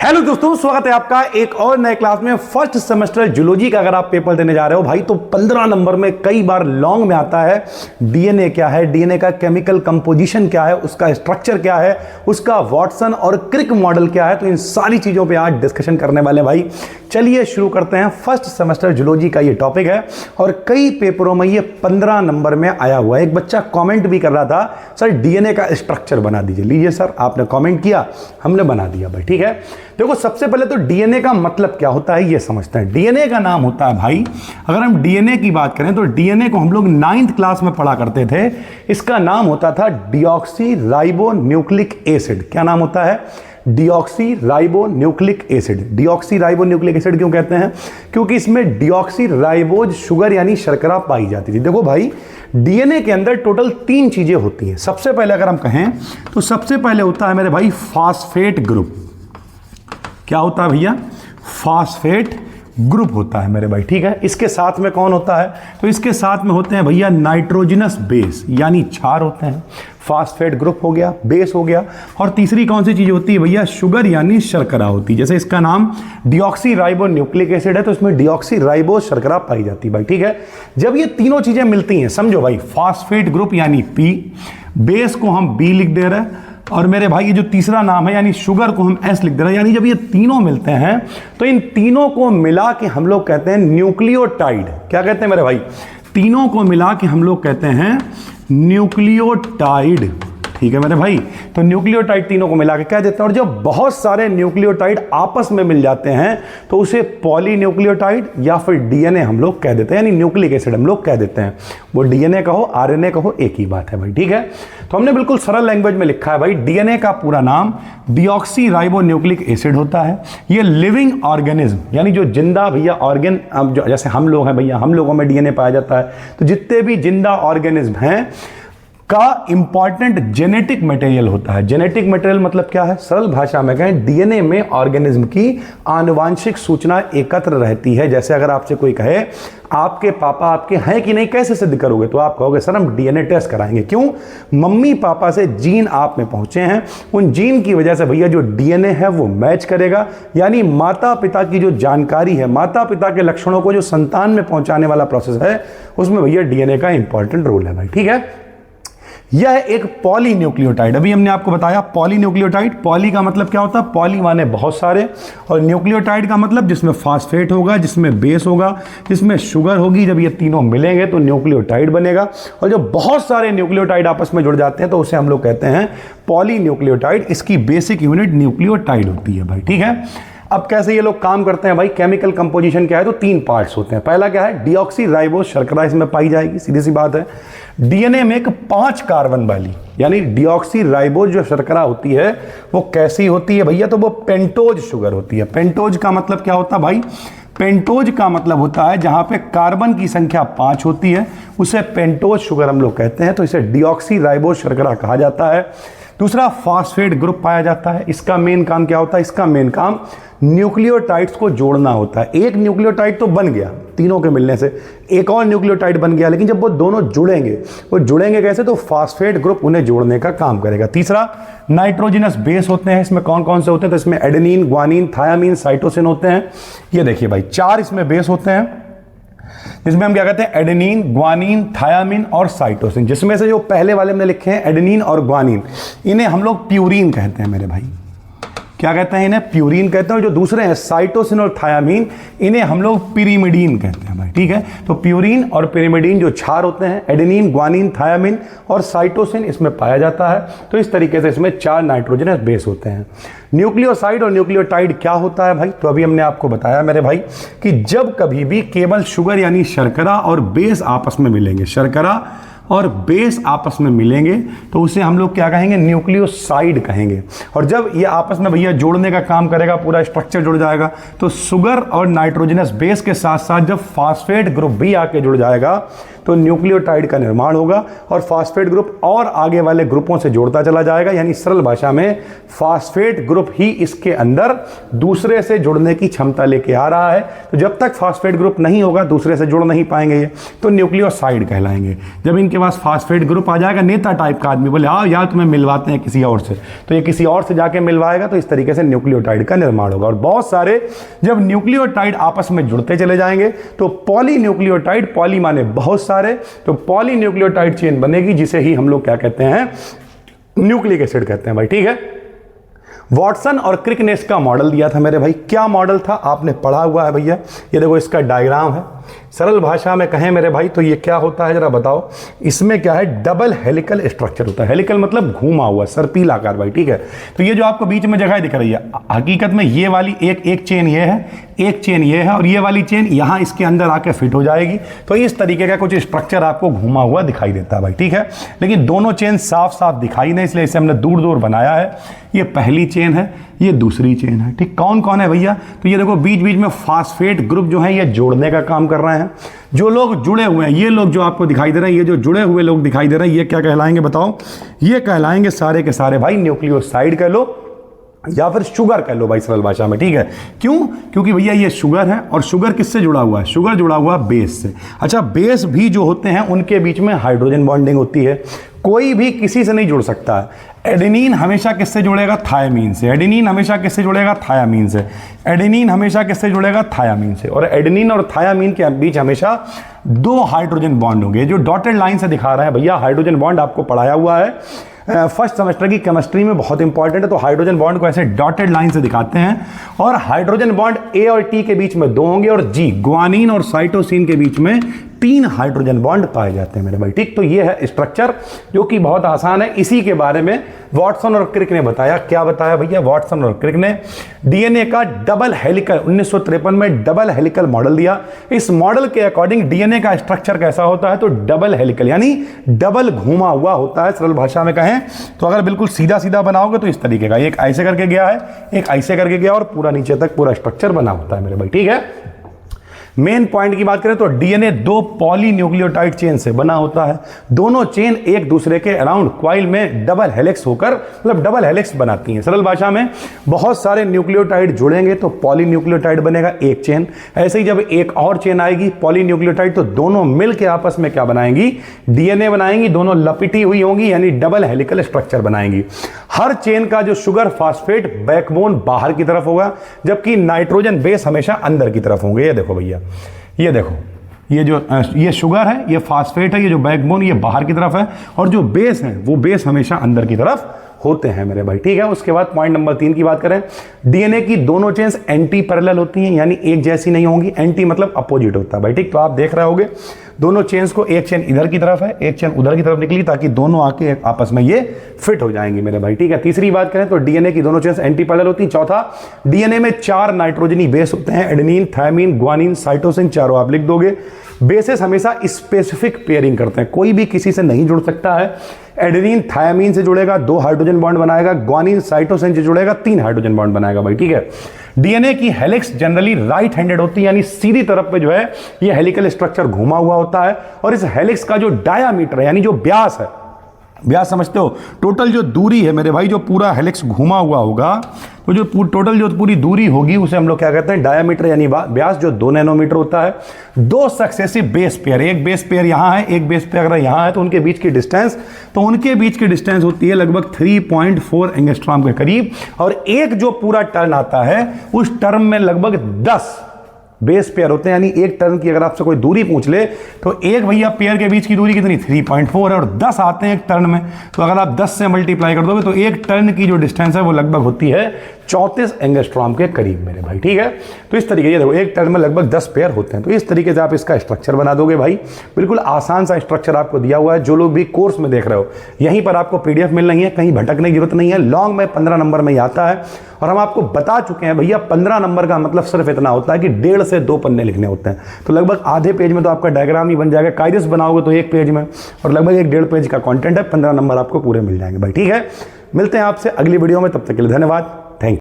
Hello दोस्तों, स्वागत है आपका एक और नए क्लास में। फर्स्ट सेमेस्टर जूलॉजी का अगर आप पेपर देने जा रहे हो भाई, तो 15 नंबर में कई बार लॉन्ग में आता है डीएनए क्या है, डीएनए का केमिकल कंपोजिशन क्या है, उसका स्ट्रक्चर क्या है, उसका वाटसन और क्रिक मॉडल क्या है। तो इन सारी चीजों पे आज डिस्कशन करने वाले भाई। चलिए शुरू करते हैं। फर्स्ट सेमेस्टर जूलॉजी का ये टॉपिक है और कई पेपरों में ये 15 नंबर में आया हुआ है। एक बच्चा कॉमेंट भी कर रहा था, सर डीएनए का स्ट्रक्चर बना दीजिए। लीजिए सर, आपने कॉमेंट किया, हमने बना दिया भाई। ठीक है, देखो सबसे पहले तो डीएनए का मतलब क्या होता है ये समझते हैं। डीएनए का नाम होता है भाई, अगर हम डीएनए की बात करें तो डीएनए को हम लोग 9th क्लास में पढ़ा करते थे। इसका नाम होता था डीऑक्सी राइबो न्यूक्लिक एसिड। क्या नाम होता है? Deoxy ribo nucleic acid. Deoxy ribo nucleic acid क्यों कहते हैं? क्योंकि इसमें डीऑक्सी राइबोज शुगर यानी शर्करा पाई जाती थी। देखो भाई, डीएनए के अंदर टोटल 3 चीजें होती हैं। सबसे पहले अगर हम कहें तो सबसे पहले होता है मेरे भाई फास्फेट ग्रुप। क्या होता है भैया? फास्फेट ग्रुप होता है मेरे भाई। ठीक है, इसके साथ में कौन होता है? तो इसके साथ में होते हैं भैया नाइट्रोजनस बेस यानी क्षार होते हैं। फास्फेट ग्रुप हो गया, बेस हो गया, और तीसरी कौन सी चीज होती है भैया? शुगर यानी शर्करा होती है। जैसे इसका नाम डीऑक्सी राइबो न्यूक्लिक एसिड है तो इसमें डीऑक्सी राइबो शर्करा पाई जाती है भाई। ठीक है, जब ये तीनों चीजें मिलती हैं, समझो भाई फास्फेट ग्रुप यानी पी, बेस को हम बी लिख दे रहे हैं, और मेरे भाई ये जो तीसरा नाम है यानी शुगर को हम एस लिख दे रहे हैं। यानी जब ये तीनों मिलते हैं तो इन तीनों को मिला के हम लोग कहते हैं न्यूक्लियोटाइड। क्या कहते हैं मेरे भाई? तीनों को मिला के हम लोग कहते हैं न्यूक्लियोटाइड। ठीक है मेरे भाई, तो न्यूक्लियोटाइड तीनों को मिला के कह देते हैं। और जब बहुत सारे न्यूक्लियोटाइड आपस में मिल जाते हैं तो उसे पॉलीन्यूक्लियोटाइड या फिर डीएनए हम लोग कह देते हैं, यानी न्यूक्लिक एसिड हम लोग कह देते हैं। वो डीएनए कहो आरएनए कहो एक ही बात है भाई। ठीक है, तो हमने बिल्कुल सरल लैंग्वेज में लिखा है भाई, डीएनए का पूरा नाम डीऑक्सी राइबो न्यूक्लिक एसिड होता है। ये लिविंग ऑर्गेनिज्म यानी जो जिंदा भैया ऑर्गेन, जैसे हम लोग हैं भैया, हम लोगों में डीएनए पाया जाता है, तो जितने भी जिंदा ऑर्गेनिज्म हैं का इंपॉर्टेंट जेनेटिक मटेरियल होता है। जेनेटिक मटेरियल मतलब क्या है? सरल भाषा में कहें, डीएनए में ऑर्गेनिज्म की आनुवांशिक सूचना एकत्र रहती है। जैसे अगर आपसे कोई कहे आपके पापा आपके हैं कि नहीं, कैसे सिद्ध करोगे? तो आप कहोगे सर हम डीएनए टेस्ट कराएंगे। क्यों? मम्मी पापा से जीन आप में पहुंचे हैं, उन जीन की वजह से भैया जो डीएनए है वो मैच करेगा। यानी माता पिता की जो जानकारी है, माता पिता के लक्षणों को जो संतान में पहुंचाने वाला प्रोसेस है, उसमें भैया डीएनए का इंपॉर्टेंट रोल है भाई। ठीक है, यह एक पॉलीन्यूक्लियोटाइड, अभी हमने आपको बताया पॉलीन्यूक्लियोटाइड। पॉली का मतलब क्या होता है? पॉली माने बहुत सारे, और न्यूक्लियोटाइड का मतलब जिसमें फास्फेट होगा, जिसमें बेस होगा, जिसमें शुगर होगी। जब ये तीनों मिलेंगे तो न्यूक्लियोटाइड बनेगा, और जब बहुत सारे न्यूक्लियोटाइड आपस में जुड़ जाते हैं तो उसे हम लोग कहते हैं पॉलीन्यूक्लियोटाइड। इसकी बेसिक यूनिट न्यूक्लियोटाइड होती है भाई। ठीक है, अब कैसे ये लोग काम करते हैं भाई? केमिकल कंपोजिशन क्या है? तो 3 पार्ट्स होते हैं। पहला क्या है? डीऑक्सी राइबो शर्करा इसमें पाई जाएगी, सीधी सी बात है। डीएनए में एक 5 कार्बन वाली यानी डीऑक्सी राइबो जो शर्करा होती है वो कैसी होती है भैया? तो वो पेंटोज शुगर होती है। पेंटोज का मतलब क्या होता है भाई? पेंटोज का मतलब होता है जहां पे कार्बन की संख्या 5 होती है उसे पेंटोज शुगर हम लोग कहते हैं, तो इसे डीऑक्सी राइबो शर्करा कहा जाता है। दूसरा फास्फेट ग्रुप पाया जाता है। इसका मेन काम क्या होता है? इसका मेन काम न्यूक्लियोटाइड्स को जोड़ना होता है। एक न्यूक्लियोटाइड तो बन गया तीनों के मिलने से, एक और न्यूक्लियोटाइड बन गया, लेकिन जब वो दोनों जुड़ेंगे, वो जुड़ेंगे कैसे? तो फास्फेट ग्रुप उन्हें जोड़ने का काम करेगा। तीसरा नाइट्रोजनस बेस होते हैं। इसमें कौन कौन से होते हैं? तो इसमें एडेनिन, ग्वानिन, थायामीन, साइटोसिन होते हैं। ये देखिए भाई 4 इसमें बेस होते हैं, जिसमें हम क्या कहते हैं? एडेनिन, ग्वानिन, थायामीन और साइटोसिन। जिसमें से जो पहले वाले हमने लिखे हैं एडेनिन और ग्वानिन, इन्हें हम लोग प्यूरिन कहते हैं मेरे भाई। क्या कहते हैं? इन्हें प्यूरिन कहते हैं। और जो दूसरे हैं साइटोसिन और थायामीन, इन्हें हम लोग पिरिमिडीन कहते हैं भाई। ठीक है, तो प्यूरिन और पिरिमिडीन जो क्षार होते हैं, एडेनिन, ग्वानिन, थायामीन और साइटोसिन इसमें पाया जाता है। तो इस तरीके से इसमें 4 नाइट्रोजनस बेस होते हैं। न्यूक्लियोसाइड और न्यूक्लियोटाइड क्या होता है भाई? तो अभी हमने आपको बताया मेरे भाई कि जब कभी भी केवल शुगर यानी शर्करा और बेस आपस में मिलेंगे, शर्करा और बेस आपस में मिलेंगे तो उसे हम लोग क्या कहेंगे? न्यूक्लियोसाइड कहेंगे। और जब ये आपस में भैया जोड़ने का काम करेगा, पूरा स्ट्रक्चर जुड़ जाएगा, तो शुगर और नाइट्रोजनस बेस के साथ साथ जब फास्फेट ग्रुप भी आके जुड़ जाएगा तो न्यूक्लियोटाइड का निर्माण होगा, और फास्फेट ग्रुप और आगे वाले ग्रुपों से जोड़ता चला जाएगा। यानी सरल भाषा में फास्फेट ग्रुप ही इसके अंदर दूसरे से जुड़ने की क्षमता लेके आ रहा है। तो जब तक फास्फेट ग्रुप नहीं होगा दूसरे से जुड़ नहीं पाएंगे ये, तो न्यूक्लियोसाइड कहलाएंगे। जब इनके पास फास्फेट ग्रुप आ जाएगा, नेता टाइप का आदमी बोले आओ यार तुम्हें मिलवाते हैं किसी और से, तो ये किसी और से जाके मिलवाएगा, तो इस तरीके से न्यूक्लियोटाइड का निर्माण होगा। और बहुत सारे जब न्यूक्लियोटाइड आपस में जुड़ते चले जाएंगे तो पॉली न्यूक्लियोटाइड, पॉली माने बहुत सारे, तो पॉली न्यूक्लियोटाइड चेन बनेगी, जिसे ही हम लोग क्या कहते हैं, न्यूक्लिक एसिड कहते हैं भाई। ठीक है, वॉटसन और क्रिक ने इसका मॉडल दिया था मेरे भाई। क्या मॉडल था आपने पढ़ा हुआ है भैया, ये देखो इसका डायग्राम है। सरल भाषा में कहें मेरे भाई तो ये क्या होता है जरा बताओ। इसमें क्या है, डबल हेलिकल स्ट्रक्चर होता है। हेलिकल मतलब घूमा हुआ, सर्पिल आकार भाई। ठीक है, तो ये जो आपको बीच में जगह दिख रही है, हकीकत में ये वाली एक चेन ये है, एक चेन ये है, और ये वाली चेन यहाँ इसके अंदर आके फिट हो जाएगी। तो इस तरीके का कुछ स्ट्रक्चर आपको घूमा हुआ दिखाई देता है भाई। ठीक है, लेकिन दोनों चेन साफ साफ दिखाई नहीं, इसलिए इसे हमने दूर दूर बनाया है। ये पहली चेन है, ये दूसरी चेन है। ठीक, कौन कौन है भैया, तो ये देखो बीच बीच में फास्फेट ग्रुप जो है ये जोड़ने का काम कर रहे हैं। जो लोग जुड़े हुए हैं, ये लोग जो आपको दिखाई दे रहे हैं, ये जो जुड़े हुए लोग दिखाई दे रहे हैं, ये क्या कहलाएंगे बताओ, ये कहलाएंगे सारे के सारे भाई न्यूक्लियोसाइड कह लो या फिर शुगर कह लो भाई सरल भाषा में। ठीक है, क्यों, क्योंकि भैया ये शुगर है, और शुगर किससे जुड़ा हुआ है, शुगर जुड़ा हुआ बेस से। अच्छा, बेस भी जो होते हैं उनके बीच में हाइड्रोजन बॉन्डिंग होती है, कोई भी किसी से नहीं जुड़ सकता है। एडेनिन हमेशा किससे जुड़ेगा, थायामीन से। एडेनिन हमेशा किससे जुड़ेगा, थायामीन से। एडेनिन हमेशा किससे जुड़ेगा, थायामीन से। और एडेनिन और थायामीन के बीच हमेशा 2 हाइड्रोजन बॉन्ड होंगे। जो डॉटेड लाइन से दिखा रहा है भैया, हाइड्रोजन बॉन्ड आपको पढ़ाया हुआ है फर्स्ट सेमेस्टर की केमिस्ट्री में, बहुत इंपॉर्टेंट है। तो हाइड्रोजन बॉन्ड को ऐसे डॉटेड लाइन से दिखाते हैं, और हाइड्रोजन बॉन्ड ए और टी के बीच में 2 होंगे, और जी ग्वानिन और साइटोसिन के बीच में 3 हाइड्रोजन बॉन्ड पाए जाते हैं मेरे भाई। ठीक, तो ये है स्ट्रक्चर जो कि बहुत आसान है। इसी के बारे में वॉटसन और क्रिक ने बताया। क्या बताया भैया, वॉटसन और क्रिक ने डीएनए का डबल हेलिकल 1953 में डबल हेलिकल मॉडल दिया। इस मॉडल के अकॉर्डिंग डीएनए का स्ट्रक्चर कैसा होता है, तो डबल हेलिकल यानी डबल घुमा हुआ होता है। सरल भाषा में कहें तो अगर बिल्कुल सीधा सीधा बनाओगे तो इस तरीके का, एक ऐसे करके गया है, एक ऐसे करके गया, और पूरा नीचे तक पूरा स्ट्रक्चर बना होता है मेरे भाई। ठीक है, मेन पॉइंट की बात करें तो डीएनए 2 पॉली न्यूक्लियोटाइड चेन से बना होता है। दोनों चेन एक दूसरे के अराउंड क्वाइल में डबल हेलिक्स होकर, मतलब डबल हेलिक्स बनाती हैं। सरल भाषा में बहुत सारे न्यूक्लियोटाइड जुड़ेंगे तो पॉली न्यूक्लियोटाइड बनेगा एक चेन। ऐसे ही जब एक और चेन आएगी पॉली न्यूक्लियोटाइड, तो दोनों मिलकर आपस में क्या बनाएंगी, डीएनए बनाएंगी। दोनों लपटी हुई होंगी यानी डबल हेलिकल स्ट्रक्चर बनाएंगी। हर चेन का जो शुगर फास्फेट बैकबोन बाहर की तरफ होगा, जबकि नाइट्रोजन बेस हमेशा अंदर की तरफ होंगे। ये देखो भैया, ये देखो, ये शुगर है, ये फास्फेट है, ये जो बैकबोन ये बाहर की तरफ है, और जो बेस है वो बेस हमेशा अंदर की तरफ होते हैं मेरे भाई। ठीक है, उसके बाद पॉइंट नंबर 3 की बात करें, डीएनए की दोनों चेन्स एंटी पैरेलल होती हैं, यानी एक जैसी नहीं होंगी। एंटी मतलब अपोजिट होता है भाई। ठीक, तो आप देख रहे होगे दोनों चेन्स को, एक चेन इधर की तरफ है, एक चेन उधर की तरफ निकली, ताकि दोनों आके आपस में ये फिट हो जाएंगी मेरे भाई। ठीक है, तीसरी बात करें तो डीएनए की दोनों चेन्स एंटी पैरेलल होती हैं। चौथा, डीएनए में 4 नाइट्रोजनी बेस होते हैं, एडेनिन, थायमीन, ग्वानिन, साइटोसिन, चारों आप लिख दोगे। बेसेस हमेशा स्पेसिफिक पेयरिंग करते हैं, कोई भी किसी से नहीं जुड़ सकता है। एडेनिन थायामीन से जुड़ेगा 2 हाइड्रोजन बॉन्ड बनाएगा, ग्वानिन साइटोसिन से जुड़ेगा 3 हाइड्रोजन बॉन्ड बनाएगा भाई। ठीक है, डीएनए की हेलिक्स जनरली राइट हैंडेड होती है, यानी सीधी तरफ पे जो है ये हेलिकल स्ट्रक्चर घुमा हुआ होता है। और इस हेलिक्स का जो डायामीटर है यानी जो व्यास है, व्यास समझते हो, टोटल जो दूरी है मेरे भाई, जो पूरा हेलिक्स घुमा हुआ होगा, तो जो टोटल जो पूरी दूरी होगी उसे हम लोग क्या कहते हैं, डायामीटर यानी व्यास, जो 2 नैनोमीटर होता है। 2 सक्सेसिव बेस पेयर, एक बेस पेयर यहाँ है, एक बेस पेयर अगर यहाँ है, तो उनके बीच की डिस्टेंस, तो उनके बीच की डिस्टेंस होती है लगभग 3.4 एंगस्ट्रॉम के करीब। और एक जो पूरा टर्न आता है उस टर्म में लगभग 10 बेस पेयर होते हैं, यानी एक टर्न की अगर आपसे कोई दूरी पूछ ले तो एक भैया पेयर के बीच की दूरी कितनी, 3.4 है, और 10 आते हैं एक टर्न में, तो अगर आप 10 से मल्टीप्लाई कर दोगे तो एक टर्न की जो डिस्टेंस है वो लगभग होती है 34 एंगस्ट्रॉम के करीब मेरे भाई। ठीक है, तो इस तरीके से देखो एक टर्न में लगभग 10 पेयर होते हैं। तो इस तरीके से आप इसका स्ट्रक्चर बना दोगे भाई। बिल्कुल आसान सा स्ट्रक्चर आपको दिया हुआ है। जो लोग भी कोर्स में देख रहे हो, यहीं पर आपको पीडीएफ मिल रही है, कहीं भटकने की जरूरत नहीं है। लॉन्ग में 15 नंबर में आता है, और हम आपको बता चुके हैं भैया 15 नंबर का मतलब सिर्फ इतना होता है कि 1.5 से 2 पन्ने लिखने होते हैं। तो लगभग आधे पेज में तो आपका डायग्राम ही बन जाएगा, कायदे से बनाओगे तो 1 पेज में, और लगभग 1.5 पेज का कंटेंट है। 15 नंबर आपको पूरे मिल जाएंगे भाई। ठीक है, मिलते हैं आपसे अगली वीडियो में, तब तक के लिए धन्यवाद।